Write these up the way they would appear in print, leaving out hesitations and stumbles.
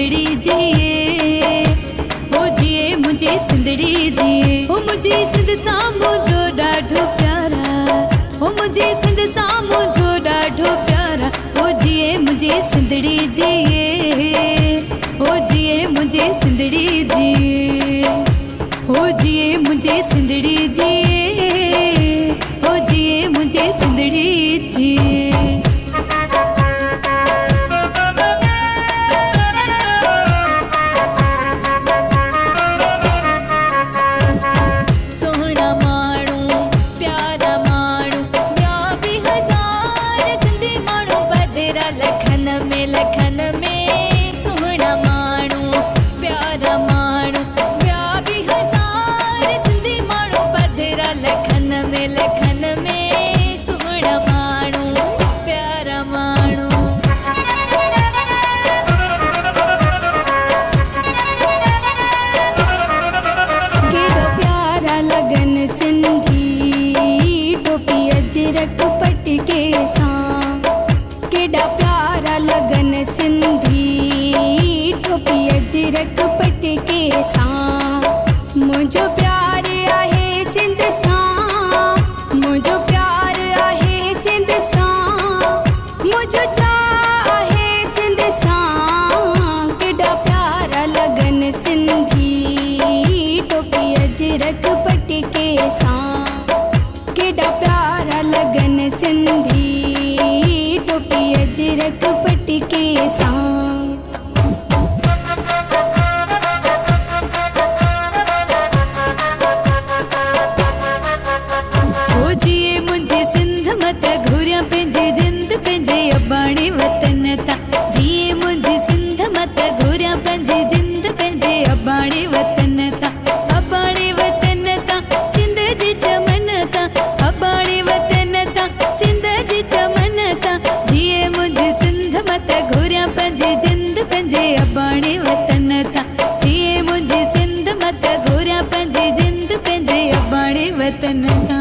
सिंधड़ी जिए, हो जिए मुझे सिंधड़ी जिए, हो मुझे सिंध सामो जो ॾाढो प्यारा, हो मुझे सिंध सामो जो ॾाढो प्यारा, हो जिए मुझे सिंधड़ी जिए, हो जिए मुझे सिंधड़ी जिए, हो जिए मुझे सिंधड़ी जिए, हो जिए मुझे सिंधड़ी जिए। लखन में सुहिणा माण्हू प्यारा माण्हू ॿिया बि हज़ार सिंधी माण्हू पधिरा लखन में सुहिणा माण्हू प्यारा माण्हू। केॾो प्यारा लगन सिंधी टोपी अजरक पटके सां, केॾा प्यारा लगन सिंधी टोपी अजरक पटके सां, मुंहिंजो प्यार आहे सिंध सां, मुंहिंजो प्यार आहे सिंध सां, मुंहिंजो चाह आहे सिंध सां, केॾा प्यारा लगन सिंधी टोपी अजरक पटके सां, केॾा प्यारा लगन सिंधी टोपी अजरक पटके सां। हो जिए मुझे सिंध मत घुरिया पंहिंजी जिंद पंहिंजे अबाणे वतन तां, जिए मुझे सिंध मत घुरिया पंहिंजी जिंद पंहिंजे अबाणे वतन तां, अबाणे वतन तां सिंध जे चमन तां, अबाणे वतन तां सिंध जे चमन तां, जिए मुझे सिंध मत घुरिया पंहिंजी जिंद पंहिंजे अबाणे वतन तां, जिए मुझे सिंध मत घुरिया पंहिंजी जिंद पंहिंजे अबाणे वतन तां।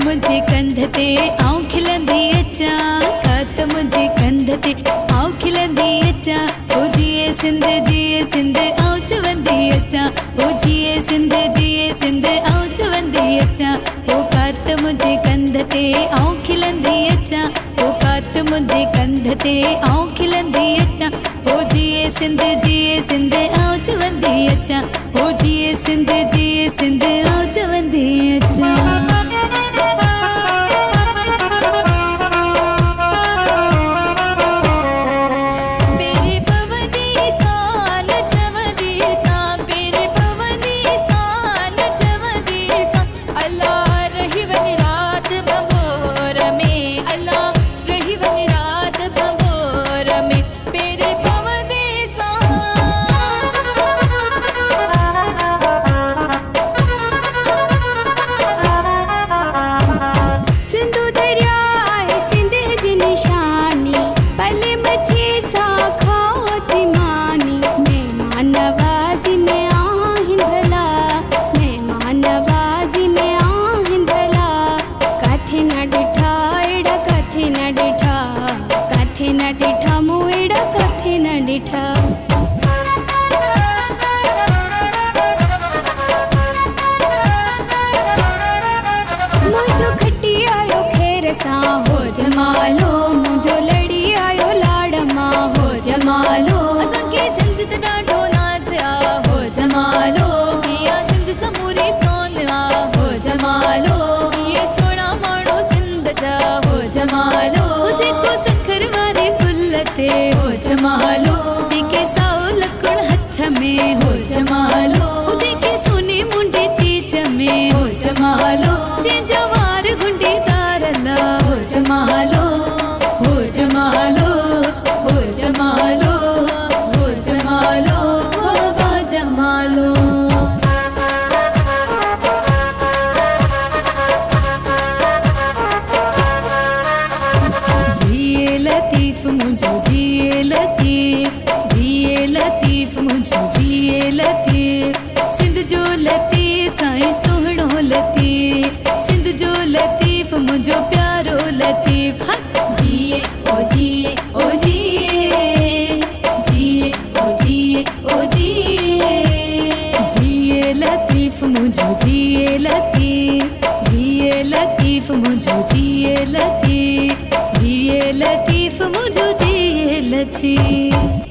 मुझे कंध ते आऊं खिलंदी अचां, खत मुझे कंध ते आऊं खिलंदी अचां, हो जिए सिंध आऊं चवंदी अचां, हो जिए सिंध आऊं चवंदी अचां, हो खत मुझे कंध ते आऊं खिलंदी अचां, हो खत मुझे कंध ते आऊं खिलंदी अचां, हो जिए सिंध आऊं चवंदी अचां, हो जिए सिंध आऊं चवंदी अचां। हो जमालो मुंहिंजो लड़ी आयो लाड़ मां हो जमालो असांखे सिंध त ॾाढो नाज़ आ हो जमालो इहा सिंध समूरी सोन आ हो जमालो इहे सोणा माण्हू सिंध जा हो जमालो जेको सखर वारी फुल ते हो जमालो जेके साओ लकुण हथ में हो जमालो जेके सोने मुंडे चीच में हो जमालो जे जवार गुंडी तारला हो जमालो हो जमालो हो जमालो हो जमालो बाबा जमालो जिए लतीफ मुझो जिए लतीफ जिए लतीफ मुझो जिए लतीफ सिंध जो लतीफ साईं सोहणो लतीफ सिंध जो लतीफ मुझो प्यारो लतीफ हक जिए ओ जिए ओ जिए जिए ओ जिए ओ जिए जिए लतीफ मुझो जिए लतीफ जिए लतीफ मुझो जिए लतीफ जिए लतीफ मुझो जिए लतीफ